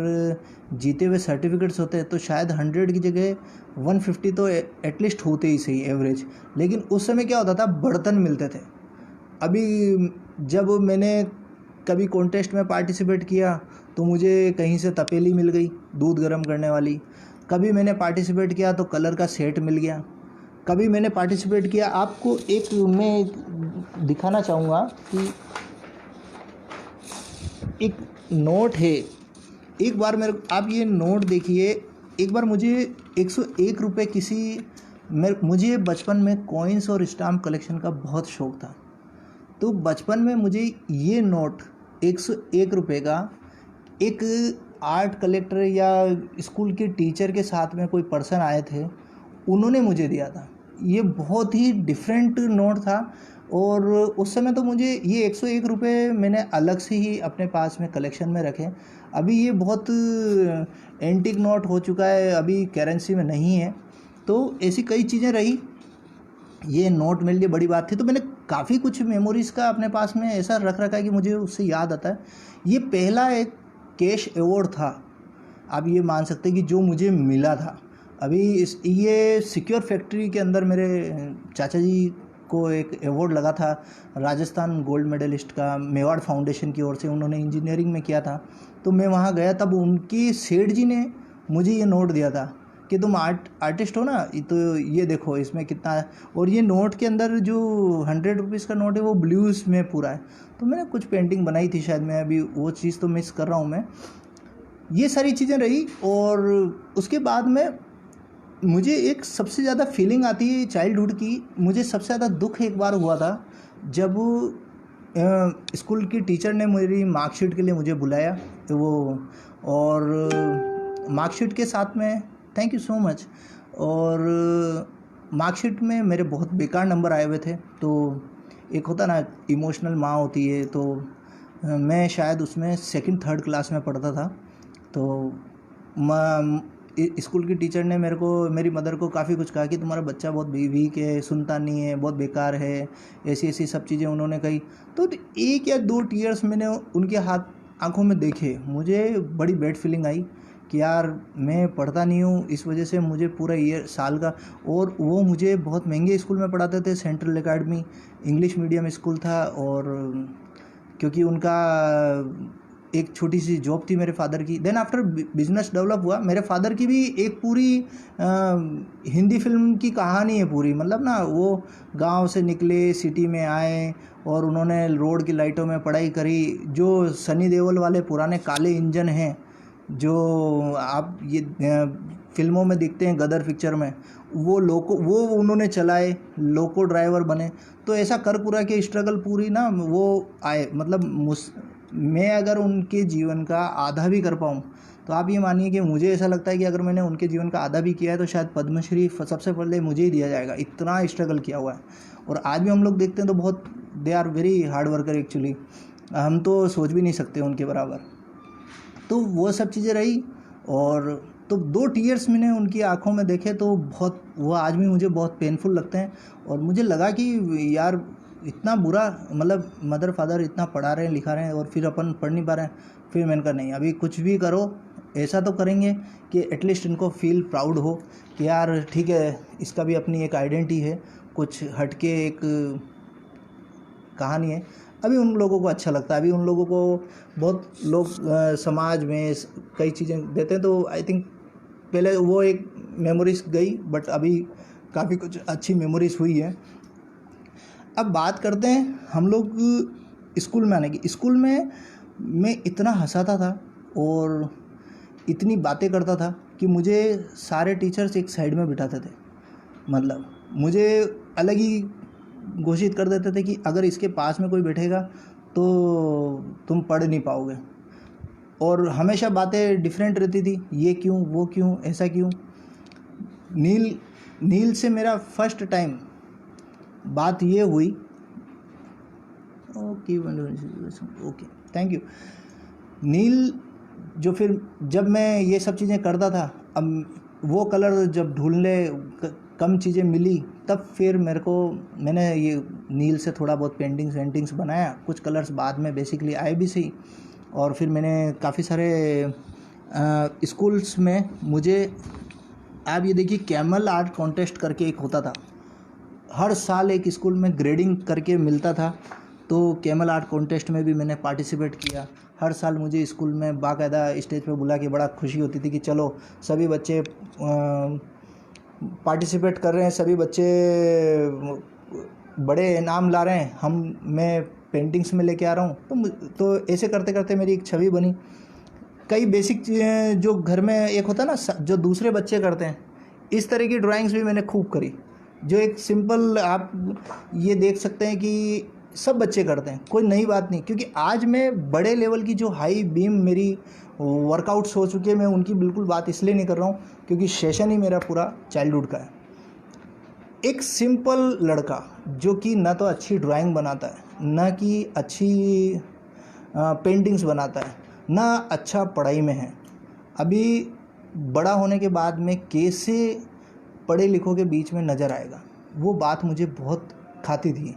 जीते हुए सर्टिफिकेट्स होते तो शायद 100 की जगह 150 तो एटलीस्ट होते ही सही एवरेज। लेकिन उस समय क्या होता था, बर्तन मिलते थे। अभी जब मैंने कभी कॉन्टेस्ट में पार्टिसिपेट किया तो मुझे कहीं से तपेली मिल गई दूध गर्म करने वाली। कभी मैंने पार्टिसिपेट किया तो कलर का सेट मिल गया। कभी मैंने पार्टिसिपेट किया, आपको एक मैं दिखाना चाहूँगा कि एक नोट है। एक बार आप ये नोट देखिए। एक बार मुझे 101 रुपये मुझे बचपन में कॉइन्स और स्टाम्प कलेक्शन का बहुत शौक़ था। तो बचपन में मुझे ये नोट 101 रुपये का एक आर्ट कलेक्टर या स्कूल के टीचर के साथ में कोई पर्सन आए थे, उन्होंने मुझे दिया था। ये बहुत ही डिफरेंट नोट था और उस समय तो मुझे ये 101 रुपये मैंने अलग से ही अपने पास में कलेक्शन में रखे। अभी ये बहुत एंटीक नोट हो चुका है, अभी करेंसी में नहीं है। तो ऐसी कई चीज़ें रही, ये नोट मेरे लिए बड़ी बात थी। तो मैंने काफ़ी कुछ मेमोरीज़ का अपने पास में ऐसा रख रखा है कि मुझे उससे याद आता है। ये पहला एक कैश अवार्ड था, आप ये मान सकते हैं कि जो मुझे मिला था। अभी ये सिक्योर फैक्ट्री के अंदर मेरे चाचा जी को एक अवार्ड लगा था, राजस्थान गोल्ड मेडलिस्ट का, मेवाड़ फाउंडेशन की ओर से। उन्होंने इंजीनियरिंग में किया था। तो मैं वहाँ गया, तब उनकी सेठ जी ने मुझे ये नोट दिया था कि तुम आर्टिस्ट हो ना, तो ये देखो इसमें कितना है। और ये नोट के अंदर जो 100 रुपीज़ का नोट है वो ब्लूज़ में पूरा है। तो मैंने कुछ पेंटिंग बनाई थी शायद, मैं अभी वो चीज़ तो मिस कर रहा हूँ मैं। ये सारी चीज़ें रही। और उसके बाद में मुझे एक सबसे ज़्यादा फीलिंग आती है चाइल्डहुड की। मुझे सबसे ज़्यादा दुख एक बार हुआ था जब स्कूल की टीचर ने मेरी मार्कशीट के लिए मुझे बुलाया, तो वो और मार्कशीट के साथ में थैंक यू सो मच, और मार्कशीट में मेरे बहुत बेकार नंबर आए हुए थे। तो एक होता ना इमोशनल माँ होती है, तो मैं शायद उसमें 2nd-3rd क्लास में पढ़ता था। तो स्कूल की टीचर ने मेरी मदर को काफ़ी कुछ कहा कि तुम्हारा बच्चा बहुत वीक है, सुनता नहीं है, बहुत बेकार है, ऐसी ऐसी सब चीज़ें उन्होंने कही। तो 1 या 2 टीयर्स मैंने उनके आंखों में देखे। मुझे बड़ी बैड फीलिंग आई कि यार मैं पढ़ता नहीं हूँ, इस वजह से मुझे पूरा ईयर साल का, और वो मुझे बहुत महंगे स्कूल में पढ़ाते थे, central academy English medium school था। और क्योंकि उनका एक छोटी सी जॉब थी मेरे फादर की, देन आफ्टर बिजनेस डेवलप हुआ। मेरे फादर की भी एक पूरी हिंदी फिल्म की कहानी है पूरी, मतलब ना वो गांव से निकले, सिटी में आए और उन्होंने रोड की लाइटों में पढ़ाई करी। जो सनी देओल वाले पुराने काले इंजन हैं जो आप ये फिल्मों में दिखते हैं, गदर पिक्चर में, वो उन्होंने चलाए, लोको ड्राइवर बने। तो ऐसा कर कुरा के स्ट्रगल पूरी ना वो आए, मतलब मैं अगर उनके जीवन का आधा भी कर पाऊँ तो आप ये मानिए कि मुझे ऐसा लगता है कि अगर मैंने उनके जीवन का आधा भी किया है तो शायद पद्मश्री सबसे पहले मुझे ही दिया जाएगा, इतना स्ट्रगल किया हुआ है। और आज भी हम लोग देखते हैं तो बहुत, they are very hard worker actually, हम तो सोच भी नहीं सकते उनके बराबर। तो वो सब चीज़ें रही। और तो 2 टीयर्स मैंने उनकी आंखों में देखे तो बहुत, वो आज भी मुझे बहुत पेनफुल लगते हैं। और मुझे लगा कि यार इतना बुरा, मतलब मदर फादर इतना पढ़ा रहे हैं लिखा रहे हैं और फिर अपन पढ़ नहीं पा रहे हैं। फिर मैंने कहा नहीं, अभी कुछ भी करो ऐसा तो करेंगे कि एटलीस्ट इनको फील प्राउड हो कि यार ठीक है, इसका भी अपनी एक आइडेंटिटी है, कुछ हटके एक कहानी है। अभी उन लोगों को अच्छा लगता है, अभी उन लोगों को बहुत लोग समाज में कई चीज़ें देते हैं। तो आई थिंक पहले वो एक मेमोरीज गई, बट अभी काफ़ी कुछ अच्छी मेमोरीज हुई है। अब बात करते हैं हम लोग स्कूल में आने की। स्कूल में मैं इतना हंसाता था और इतनी बातें करता था कि मुझे सारे टीचर्स एक साइड में बिठाते थे, मतलब मुझे अलग ही घोषित कर देते थे कि अगर इसके पास में कोई बैठेगा तो तुम पढ़ नहीं पाओगे। और हमेशा बातें डिफरेंट रहती थी, ये क्यों, वो क्यों, ऐसा क्यों। नील से मेरा फर्स्ट टाइम बात ये हुई, ओके थैंक यू। नील जो फिर जब मैं ये सब चीज़ें करता था, अब वो कलर जब ढूंढने कम चीज़ें मिली, तब फिर मैंने ये नील से थोड़ा बहुत पेंटिंग्स बनाया। कुछ कलर्स बाद में बेसिकली आए भी सही। और फिर मैंने काफ़ी सारे स्कूल्स में, मुझे आप ये देखिए कैमल आर्ट कॉन्टेस्ट करके एक होता था, हर साल एक स्कूल में ग्रेडिंग करके मिलता था। तो कैमल आर्ट कॉन्टेस्ट में भी मैंने पार्टिसिपेट किया। हर साल मुझे स्कूल में बाकायदा स्टेज पे बुला के बड़ा खुशी होती थी कि चलो सभी बच्चे पार्टिसिपेट कर रहे हैं, सभी बच्चे बड़े इनाम ला रहे हैं, मैं पेंटिंग्स में लेके आ रहा हूँ। तो ऐसे करते करते मेरी एक छवि बनी। कई बेसिक जो घर में एक होता है ना, जो दूसरे बच्चे करते हैं, इस तरह की ड्राइंग्स भी मैंने खूब करी, जो एक सिंपल आप ये देख सकते हैं कि सब बच्चे करते हैं, कोई नई बात नहीं। क्योंकि आज मैं बड़े लेवल की जो हाई बीम मेरी वर्कआउट्स हो चुके हैं, मैं उनकी बिल्कुल बात इसलिए नहीं कर रहा हूँ क्योंकि सेशन ही मेरा पूरा चाइल्डहुड का है। एक सिंपल लड़का जो कि ना तो अच्छी ड्राइंग बनाता है, ना कि अच्छी पेंटिंग्स बनाता है, ना अच्छा पढ़ाई में है, अभी बड़ा होने के बाद में कैसे पढ़े लिखों के बीच में नज़र आएगा, वो बात मुझे बहुत खाती थी,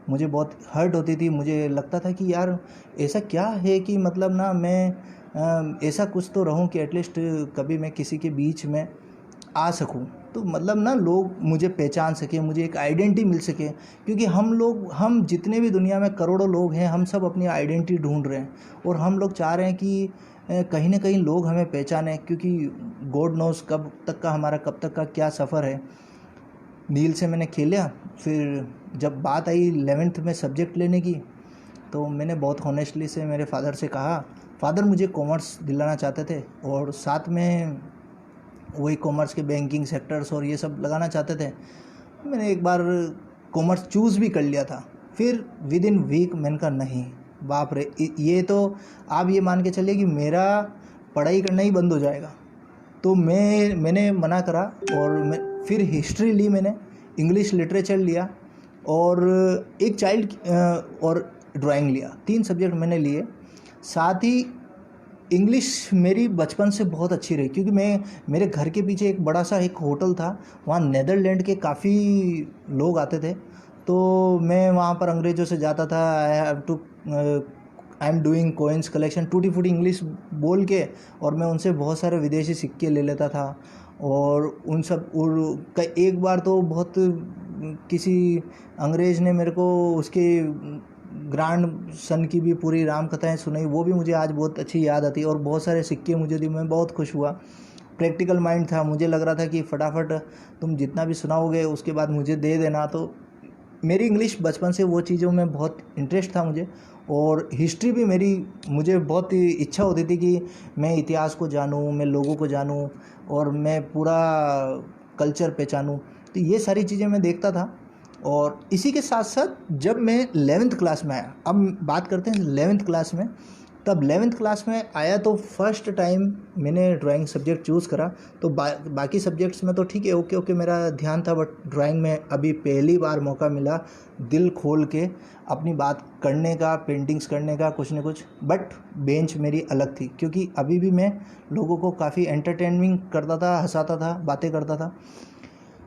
मुझे बहुत हर्ट होती थी। मुझे लगता था कि यार ऐसा क्या है कि मतलब ना मैं ऐसा कुछ तो रहूं कि एटलीस्ट कभी मैं किसी के बीच में आ सकूं, तो मतलब ना लोग मुझे पहचान सके, मुझे एक आइडेंटिटी मिल सके। क्योंकि हम जितने भी दुनिया में करोड़ों लोग हैं, हम सब अपनी आइडेंटिटी ढूंढ रहे हैं और हम लोग चाह रहे हैं कि कहीं ना कहीं लोग हमें पहचाने, क्योंकि गॉड नोस कब तक का क्या सफ़र है। नील से मैंने खेला। फिर जब बात आई 11th में सब्जेक्ट लेने की, तो मैंने बहुत हॉनेस्टली से मेरे फादर से कहा, फादर मुझे कॉमर्स दिलाना चाहते थे और साथ में वही कॉमर्स के बैंकिंग सेक्टर्स और ये सब लगाना चाहते थे। मैंने एक बार कॉमर्स चूज़ भी कर लिया था। फिर विद इन वीक मैंने कहा नहीं, बाप रे, ये तो आप ये मान के चलिए कि मेरा पढ़ाई करना ही बंद हो जाएगा। तो मैंने मना करा और फिर हिस्ट्री ली, मैंने इंग्लिश लिटरेचर लिया और एक चाइल्ड और ड्राइंग लिया। 3 सब्जेक्ट मैंने लिए। साथ ही इंग्लिश मेरी बचपन से बहुत अच्छी रही, क्योंकि मेरे घर के पीछे एक बड़ा सा एक होटल था, वहाँ नेदरलैंड के काफ़ी लोग आते थे। तो मैं वहाँ पर अंग्रेज़ों से जाता था, I have to I am doing coins collection, टूटी फूटी इंग्लिश बोल के, और मैं उनसे बहुत सारे विदेशी सिक्के ले लेता था। और उन सब, और एक बार तो बहुत किसी अंग्रेज़ ने मेरे को उसके ग्रैंड सन की भी पूरी राम कथाएँ सुनाई, वो भी मुझे आज बहुत अच्छी याद आती है। और बहुत सारे सिक्के मुझे दिए, मैं बहुत खुश हुआ। प्रैक्टिकल माइंड था, मुझे लग रहा था कि फटाफट तुम जितना भी सुनाओगे उसके बाद मुझे दे देना। तो मेरी इंग्लिश बचपन से वो चीज़ों में बहुत इंटरेस्ट था मुझे। और हिस्ट्री भी मुझे बहुत ही इच्छा होती थी कि मैं इतिहास को जानूँ, मैं लोगों को जानूँ, और मैं पूरा कल्चर पहचानूँ। तो ये सारी चीज़ें मैं देखता था। और इसी के साथ साथ जब मैं 11th क्लास में आया, अब बात करते हैं 11th क्लास में, तब 11th क्लास में आया तो फर्स्ट टाइम मैंने ड्राइंग सब्जेक्ट चूज़ करा। तो बाकी सब्जेक्ट्स में तो ठीक है, ओके ओके मेरा ध्यान था, बट ड्राइंग में अभी पहली बार मौका मिला दिल खोल के अपनी बात करने का, पेंटिंग्स करने का, कुछ न कुछ। बट बेंच मेरी अलग थी, क्योंकि अभी भी मैं लोगों को काफ़ी एंटरटेनमिंग करता था, हंसाता था, बातें करता था।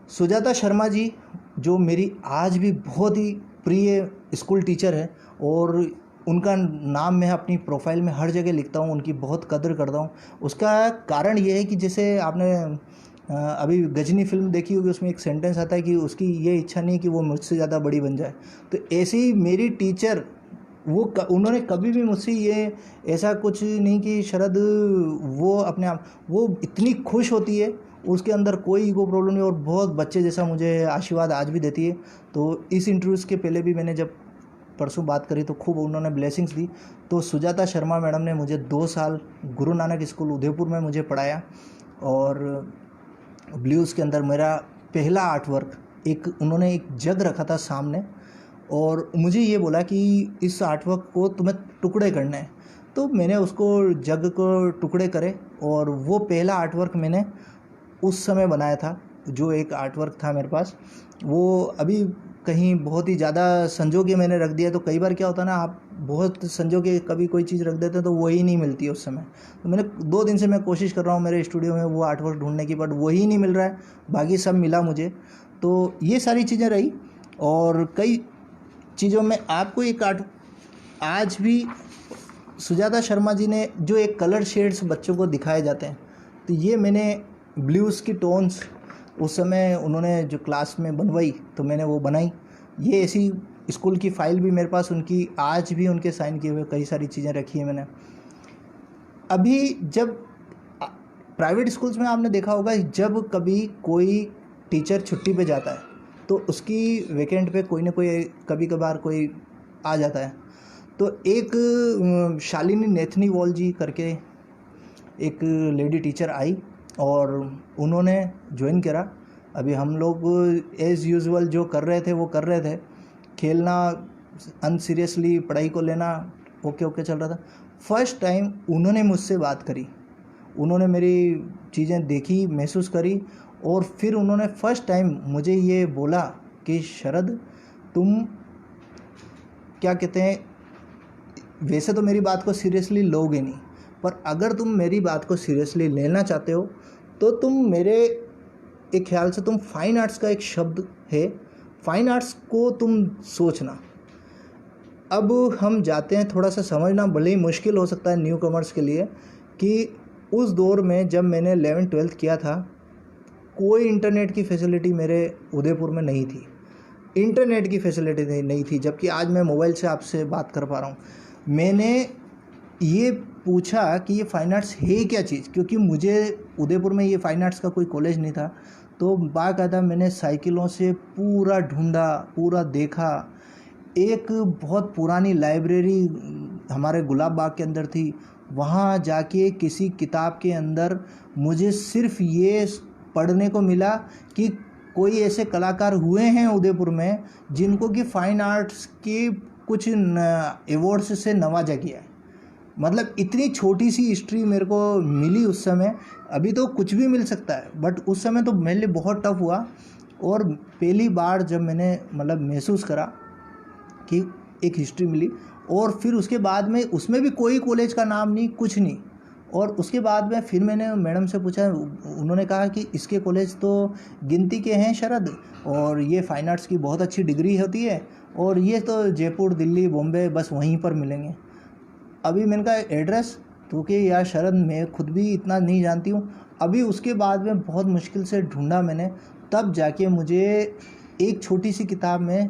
सुजाता शर्मा जी, जो मेरी आज भी बहुत ही प्रिय स्कूल टीचर है, और उनका नाम मैं अपनी प्रोफाइल में हर जगह लिखता हूँ, उनकी बहुत कदर करता हूँ। उसका कारण ये है कि जैसे आपने अभी गजनी फिल्म देखी होगी, उसमें एक सेंटेंस आता है कि उसकी ये इच्छा नहीं कि वो मुझसे ज़्यादा बड़ी बन जाए। तो ऐसे ही मेरी टीचर, उन्होंने कभी भी मुझसे ये ऐसा कुछ नहीं कि शरद, वो अपने आप, वो इतनी खुश होती है, उसके अंदर कोई ईगो प्रॉब्लम नहीं, और बहुत बच्चे जैसा मुझे आशीर्वाद आज भी देती है। तो इस इंटरव्यूज़ के पहले भी मैंने जब परसों बात करी तो खूब उन्होंने ब्लेसिंग्स दी। तो सुजाता शर्मा मैडम ने मुझे 2 साल गुरु नानक स्कूल उदयपुर में मुझे पढ़ाया। और ब्लूज़ के अंदर मेरा पहला आर्ट वर्क, उन्होंने एक जग रखा था सामने, और मुझे ये बोला कि इस आर्ट वर्क को तुम्हें टुकड़े करने हैं। तो मैंने उसको, जग को टुकड़े करे, और वो पहला आर्ट वर्क मैंने उस समय बनाया था। जो एक आर्ट वर्क था मेरे पास, वो अभी कहीं बहुत ही ज़्यादा संजो के मैंने रख दिया। तो कई बार क्या होता है ना, आप बहुत संजो के कभी कोई चीज़ रख देते हैं तो वही नहीं मिलती है उस समय। तो मैंने 2 दिन से मैं कोशिश कर रहा हूँ मेरे स्टूडियो में वो आर्ट वर्क ढूंढने की, बट वही नहीं मिल रहा है, बाकी सब मिला मुझे। तो ये सारी चीज़ें रही। और कई चीज़ों में आपको एक आज भी सुजाता शर्मा जी ने जो एक कलर शेड्स बच्चों को दिखाए जाते हैं, तो ये मैंने ब्लूज़ की टोन्स उस समय उन्होंने जो क्लास में बनवाई, तो मैंने वो बनाई। ये ऐसी स्कूल की फ़ाइल भी मेरे पास, उनकी आज भी उनके साइन किए हुए कई सारी चीज़ें रखी हैं मैंने। अभी जब प्राइवेट स्कूल्स में आपने देखा होगा, जब कभी कोई टीचर छुट्टी पे जाता है तो उसकी वेकेंट पे कोई ना कोई, कभी कभार कोई आ जाता है। तो एक शालिनी नेथनीवाल जी करके एक लेडी टीचर आई, और उन्होंने ज्वाइन करा। अभी हम लोग एज़ यूजुअल जो कर रहे थे वो कर रहे थे, खेलना, अनसीरियसली पढ़ाई को लेना, ओके ओके चल रहा था। फर्स्ट टाइम उन्होंने मुझसे बात करी, उन्होंने मेरी चीज़ें देखी, महसूस करी, और फिर उन्होंने फर्स्ट टाइम मुझे ये बोला कि शरद, तुम क्या कहते हैं, वैसे तो मेरी बात को सीरियसली लोगे नहीं, पर अगर तुम मेरी बात को सीरियसली लेना चाहते हो तो तुम मेरे एक ख्याल से, तुम फाइन आर्ट्स का एक शब्द है, फाइन आर्ट्स को तुम सोचना। अब हम जाते हैं, थोड़ा सा समझना भले ही मुश्किल हो सकता है न्यू कमर्स के लिए, कि उस दौर में जब मैंने 11th-12th किया था, कोई इंटरनेट की फैसिलिटी मेरे उदयपुर में नहीं थी, इंटरनेट की फैसिलिटी नहीं थी, जबकि आज मैं मोबाइल से आपसे बात कर पा रहा हूँ। मैंने ये पूछा कि ये फ़ाइन आर्ट्स है क्या चीज़, क्योंकि मुझे उदयपुर में ये फ़ाइन आर्ट्स का कोई कॉलेज नहीं था। तो बाकायदा मैंने साइकिलों से पूरा ढूंढा, पूरा देखा। एक बहुत पुरानी लाइब्रेरी हमारे गुलाब बाग के अंदर थी, वहाँ जाके किसी किताब के अंदर मुझे सिर्फ ये पढ़ने को मिला कि कोई ऐसे कलाकार हुए हैं उदयपुर में जिनको कि फ़ाइन आर्ट्स के कुछ अवार्ड्स से नवाजा गया है। मतलब इतनी छोटी सी हिस्ट्री मेरे को मिली उस समय। अभी तो कुछ भी मिल सकता है, बट उस समय तो मेरे लिए बहुत टफ हुआ। और पहली बार जब मैंने मतलब महसूस करा कि एक हिस्ट्री मिली, और फिर उसके बाद में उसमें भी कोई कॉलेज का नाम नहीं, कुछ नहीं। और उसके बाद में फिर मैंने मैडम से पूछा, उन्होंने कहा कि इसके कॉलेज तो गिनती के हैं शरद, और ये फ़ाइन आर्ट्स की बहुत अच्छी डिग्री होती है, और ये तो जयपुर, दिल्ली, बॉम्बे बस वहीं पर मिलेंगे। अभी मैंने कहा एड्रेस तो कि यार शरद मैं खुद भी इतना नहीं जानती हूँ। अभी उसके बाद में बहुत मुश्किल से ढूंढा मैंने, तब जाके मुझे एक छोटी सी किताब में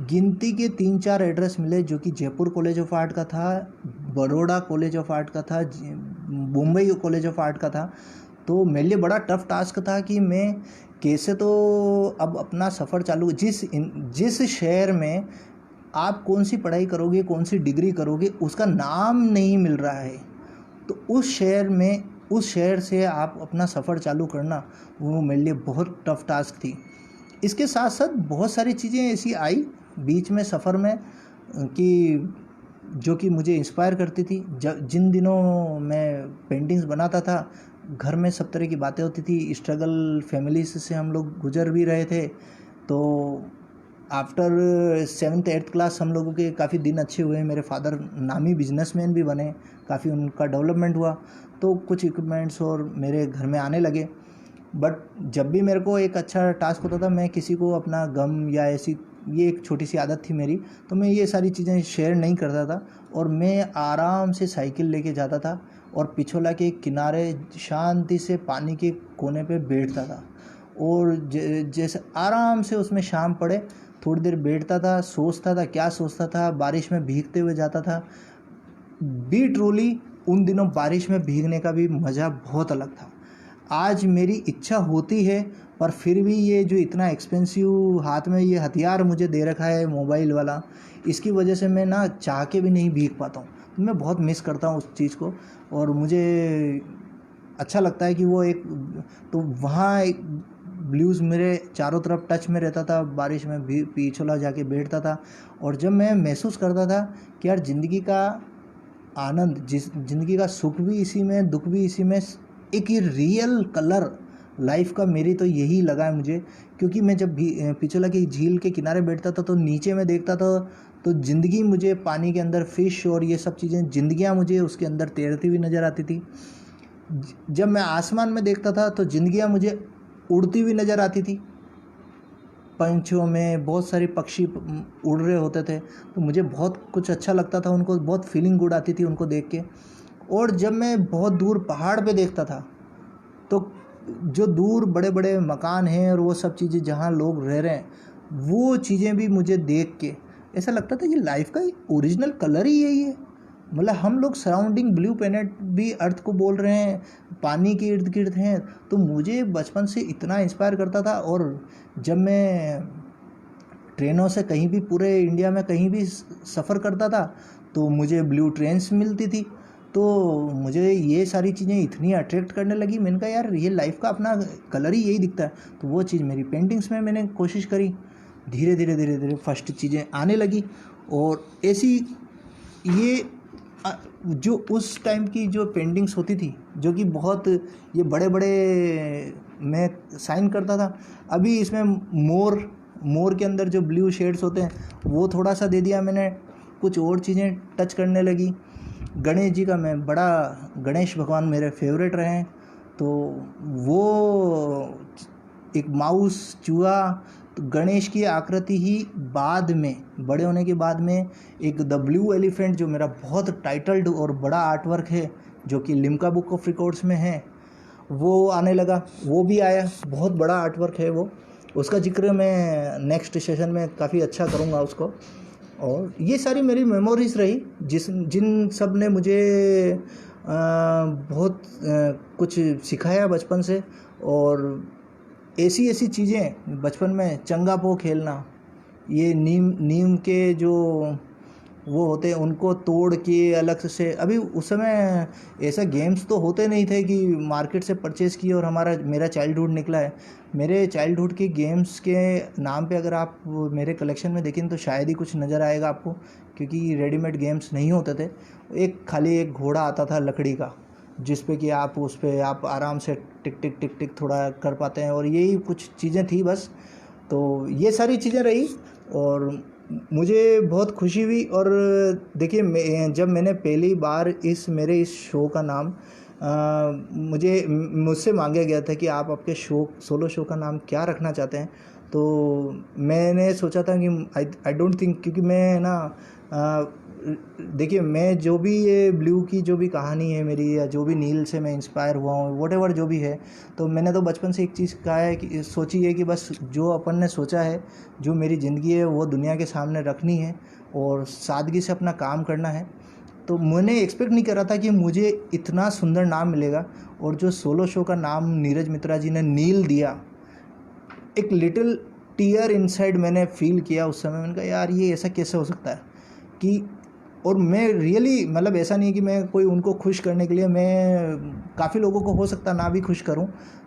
गिनती के 3-4 एड्रेस मिले, जो कि जयपुर कॉलेज ऑफ आर्ट का था, बड़ौदा कॉलेज ऑफ आर्ट का था, मुंबई कॉलेज ऑफ आर्ट का था। तो मेरे लिए बड़ा टफ टास्क था कि मैं कैसे तो अब अपना सफ़र चालू, जिस शहर में आप कौन सी पढ़ाई करोगे, कौन सी डिग्री करोगे, उसका नाम नहीं मिल रहा है, तो उस शहर से आप अपना सफ़र चालू करना, वो मेरे लिए बहुत टफ टास्क थी। इसके साथ साथ बहुत सारी चीज़ें ऐसी आई बीच में सफ़र में कि जो कि मुझे इंस्पायर करती थी। जिन दिनों मैं पेंटिंग्स बनाता था, घर में सब तरह की बातें होती थी, स्ट्रगल फैमिलीज से हम लोग गुजर भी रहे थे। तो आफ्टर 7th-8th क्लास हम लोगों के काफ़ी दिन अच्छे हुए। मेरे फादर नामी बिजनेसमैन भी बने, काफ़ी उनका डेवलपमेंट हुआ, तो कुछ इक्विपमेंट्स और मेरे घर में आने लगे। बट जब भी मेरे को एक अच्छा टास्क होता था, मैं किसी को अपना गम या ऐसी, ये एक छोटी सी आदत थी मेरी, तो मैं ये सारी चीज़ें शेयर नहीं करता था, और मैं आराम से साइकिल लेके जाता था और पिछोला के किनारे शांति से पानी के कोने पे बैठता था, और जैसे आराम से उसमें शाम पड़े थोड़ी देर बैठता था, सोचता था, क्या सोचता था, बारिश में भीगते हुए जाता था। बी ट्रूली उन दिनों बारिश में भीगने का भी मज़ा बहुत अलग था। आज मेरी इच्छा होती है, पर फिर भी ये जो इतना एक्सपेंसिव हाथ में ये हथियार मुझे दे रखा है मोबाइल वाला, इसकी वजह से मैं ना चाह के भी नहीं भीग पाता हूँ। तो मैं बहुत मिस करता हूँ उस चीज़ को, और मुझे अच्छा लगता है कि वो एक, तो वहाँ एक ब्लूज़ मेरे चारों तरफ टच में रहता था, बारिश में भी पिछोला जाके बैठता था, और जब मैं महसूस करता था कि यार ज़िंदगी का आनंद, ज़िंदगी का सुख भी इसी में, दुख भी इसी में, एक ये रियल कलर लाइफ का मेरी तो यही लगा है मुझे। क्योंकि मैं जब भी पिछोला की झील के किनारे बैठता था, तो नीचे में देखता था, तो ज़िंदगी मुझे पानी के अंदर फिश और ये सब चीज़ें, ज़िंदगियाँ मुझे उसके अंदर तैरती हुई नज़र आती थी। जब मैं आसमान में देखता था, तो ज़िंदगियाँ मुझे उड़ती हुई नज़र आती थी। पंछियों में बहुत सारे पक्षी उड़ रहे होते थे, तो मुझे बहुत कुछ अच्छा लगता था, उनको बहुत फीलिंग गुड आती थी उनको देख के। और जब मैं बहुत दूर पहाड़ पे देखता था, तो जो दूर बड़े बड़े मकान हैं और वो सब चीज़ें जहाँ लोग रह रहे हैं, वो चीज़ें भी मुझे देख के ऐसा लगता था कि लाइफ का ओरिजिनल कलर ही यही है। मतलब हम लोग सराउंडिंग ब्लू प्लेनेट भी अर्थ को बोल रहे हैं, पानी के इर्द गिर्द हैं। तो मुझे बचपन से इतना इंस्पायर करता था। और जब मैं ट्रेनों से कहीं भी पूरे इंडिया में कहीं भी सफ़र करता था, तो मुझे ब्लू ट्रेन्स मिलती थी, तो मुझे ये सारी चीज़ें इतनी अट्रैक्ट करने लगी। मैंने कहा यार ये लाइफ का अपना कलर ही यही दिखता है। तो वो चीज़ मेरी पेंटिंग्स में मैंने कोशिश करी, धीरे धीरे फर्स्ट चीज़ें आने लगी। और ऐसी ये जो उस टाइम की जो पेंटिंग्स होती थी, जो कि बहुत ये बड़े बड़े मैं साइन करता था। अभी इसमें मोर के अंदर जो ब्लू शेड्स होते हैं, वो थोड़ा सा दे दिया मैंने, कुछ और चीज़ें टच करने लगी। गणेश जी का, मैं बड़ा, गणेश भगवान मेरे फेवरेट रहे हैं, तो वो एक माउस, चूहा, तो गणेश की आकृति ही बाद में, बड़े होने के बाद में, एक द ब्लू एलिफेंट जो मेरा बहुत टाइटल्ड और बड़ा आर्टवर्क है, जो कि लिम्का बुक ऑफ रिकॉर्ड्स में है, वो आने लगा। वो भी आया, बहुत बड़ा आर्टवर्क है वो, उसका जिक्र मैं नेक्स्ट सेशन में काफ़ी अच्छा करूँगा उसको। और ये सारी मेरी मेमोरीज़ रही, जिन सब ने मुझे बहुत कुछ सिखाया बचपन से। और ऐसी ऐसी चीज़ें बचपन में, चंगा पो खेलना, ये नीम के जो वो होते हैं उनको तोड़ के अलग से, अभी उस समय ऐसे गेम्स तो होते नहीं थे कि मार्केट से परचेज़ किए और मेरा चाइल्डहुड निकला है। मेरे चाइल्डहुड के गेम्स के नाम पे अगर आप मेरे कलेक्शन में देखें तो शायद ही कुछ नज़र आएगा आपको, क्योंकि रेडीमेड गेम्स नहीं होते थे। खाली एक घोड़ा आता था लकड़ी का, जिस पे कि आप उस पर आप आराम से टिक टिक टिक टिक थोड़ा कर पाते हैं, और यही कुछ चीज़ें थी बस। तो ये सारी चीज़ें रही, और मुझे बहुत खुशी हुई। और देखिए, जब मैंने पहली बार मेरे इस शो का नाम मुझसे मांगा गया था कि आप आपके सोलो शो का नाम क्या रखना चाहते हैं, तो मैंने सोचा था कि आई डोंट थिंक, क्योंकि मैं ना देखिए, मैं जो भी ये ब्लू की जो भी कहानी है मेरी, या जो भी नील से मैं इंस्पायर हुआ हूँ, वॉटेवर जो भी है, तो मैंने तो बचपन से एक चीज़ कहा है कि सोची है कि बस जो अपन ने सोचा है, जो मेरी ज़िंदगी है, वो दुनिया के सामने रखनी है और सादगी से अपना काम करना है। तो मैंने एक्सपेक्ट नहीं करा था कि मुझे इतना सुंदर नाम मिलेगा, और जो सोलो शो का नाम नीरज मित्रा जी ने नील दिया, एक लिटिल टीयर इनसाइड मैंने फील किया उस समय। मैंने कहा यार ये ऐसा कैसे हो सकता है कि, और मैं रियली मतलब ऐसा नहीं कि मैं कोई उनको खुश करने के लिए, मैं काफ़ी लोगों को हो सकता ना भी खुश करूं,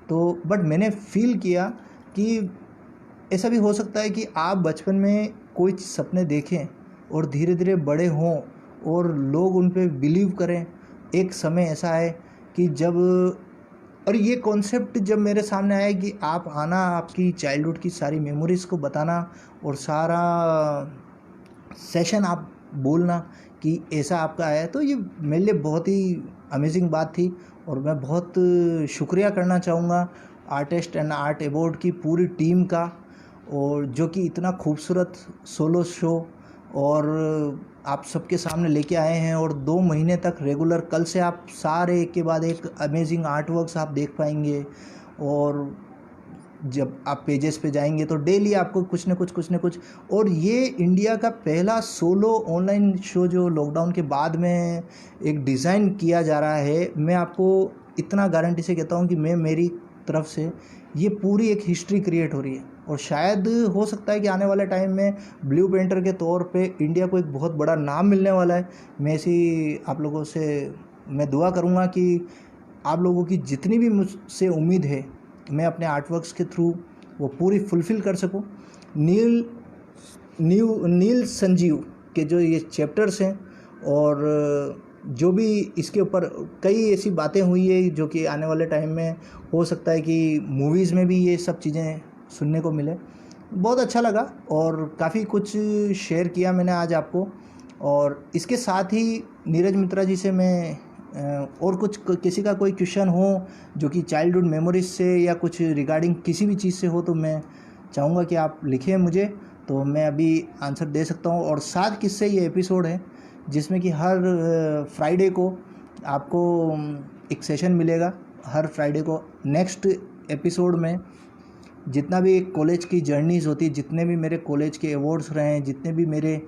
तो बट मैंने फील किया कि ऐसा भी हो सकता है कि आप बचपन में कोई सपने देखें और धीरे धीरे बड़े हों और लोग उन पे बिलीव करें। एक समय ऐसा है कि जब, और ये कॉन्सेप्ट जब मेरे सामने आया कि आप आना, आपकी चाइल्डहुड की सारी मेमोरीज़ को बताना और सारा सेशन आप बोलना कि ऐसा आपका आया, तो ये मेरे लिए बहुत ही अमेजिंग बात थी। और मैं बहुत शुक्रिया करना चाहूँगा आर्टिस्ट एंड आर्ट अवार्ड की पूरी टीम का, और जो कि इतना खूबसूरत सोलो शो और आप सबके सामने लेके आए हैं, और 2 महीने तक रेगुलर, कल से आप सारे एक के बाद एक अमेजिंग आर्ट वर्क्स आप देख पाएंगे। और जब आप पेजेस पे जाएंगे तो डेली आपको कुछ न कुछ, और ये इंडिया का पहला सोलो ऑनलाइन शो जो लॉकडाउन के बाद में एक डिज़ाइन किया जा रहा है। मैं आपको इतना गारंटी से कहता हूँ कि मेरी तरफ से ये पूरी एक हिस्ट्री क्रिएट हो रही है, और शायद हो सकता है कि आने वाले टाइम में ब्लू पेंटर के तौर पे इंडिया को एक बहुत बड़ा नाम मिलने वाला है। मैं ऐसी आप लोगों से मैं दुआ करूँगा कि आप लोगों की जितनी भी मुझसे उम्मीद है, मैं अपने आर्टवर्क्स के थ्रू वो पूरी फुलफ़िल कर सकूं। नील संजीव के जो ये चैप्टर्स हैं, और जो भी इसके ऊपर कई ऐसी बातें हुई है जो कि आने वाले टाइम में हो सकता है कि मूवीज़ में भी ये सब चीज़ें सुनने को मिले। बहुत अच्छा लगा और काफ़ी कुछ शेयर किया मैंने आज आपको। और इसके साथ ही नीरज मित्रा जी से मैं और कुछ किसी का कोई क्वेश्चन हो जो कि चाइल्डहुड मेमोरीज से या कुछ रिगार्डिंग किसी भी चीज़ से हो, तो मैं चाहूँगा कि आप लिखें मुझे, तो मैं अभी आंसर दे सकता हूँ। और 7 किस्से ये एपिसोड है जिसमें कि हर फ्राइडे को आपको एक सेशन मिलेगा। हर फ्राइडे को नेक्स्ट एपिसोड में जितना भी कॉलेज की जर्नीज़ होती है, जितने भी मेरे कॉलेज के अवार्ड्स रहे हैं, जितने भी मेरे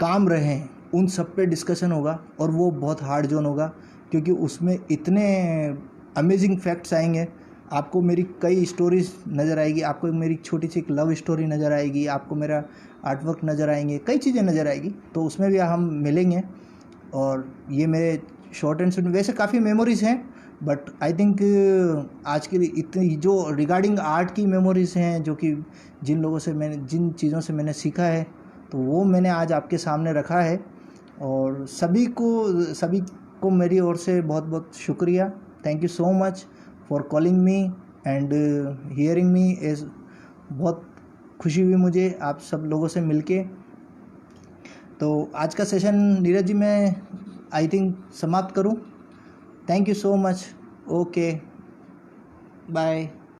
काम रहे हैं, उन सब पे डिस्कशन होगा। और वो बहुत हार्ड जोन होगा क्योंकि उसमें इतने अमेजिंग फैक्ट्स आएंगे। आपको मेरी कई स्टोरीज नज़र आएगी, आपको मेरी छोटी सी एक लव स्टोरी नज़र आएगी, आपको मेरा आर्टवर्क नज़र आएंगे, कई चीज़ें नज़र आएगी, तो उसमें भी हम मिलेंगे। और ये मेरे शॉर्ट एंड स्वीट वैसे काफ़ी मेमोरीज़ हैं, बट आई थिंक आज के लिए इतनी जो रिगार्डिंग आर्ट की मेमोरीज़ हैं, जो कि जिन चीज़ों से मैंने सीखा है, तो वो मैंने आज आपके सामने रखा है। और सभी को मेरी ओर से बहुत बहुत शुक्रिया। Thank you so much for calling me and hearing me. बहुत खुशी हुई मुझे आप सब लोगों से मिलके। तो आज का सेशन नीरज जी मैं आई थिंक समाप्त करूं। Thank you so much. Okay, bye.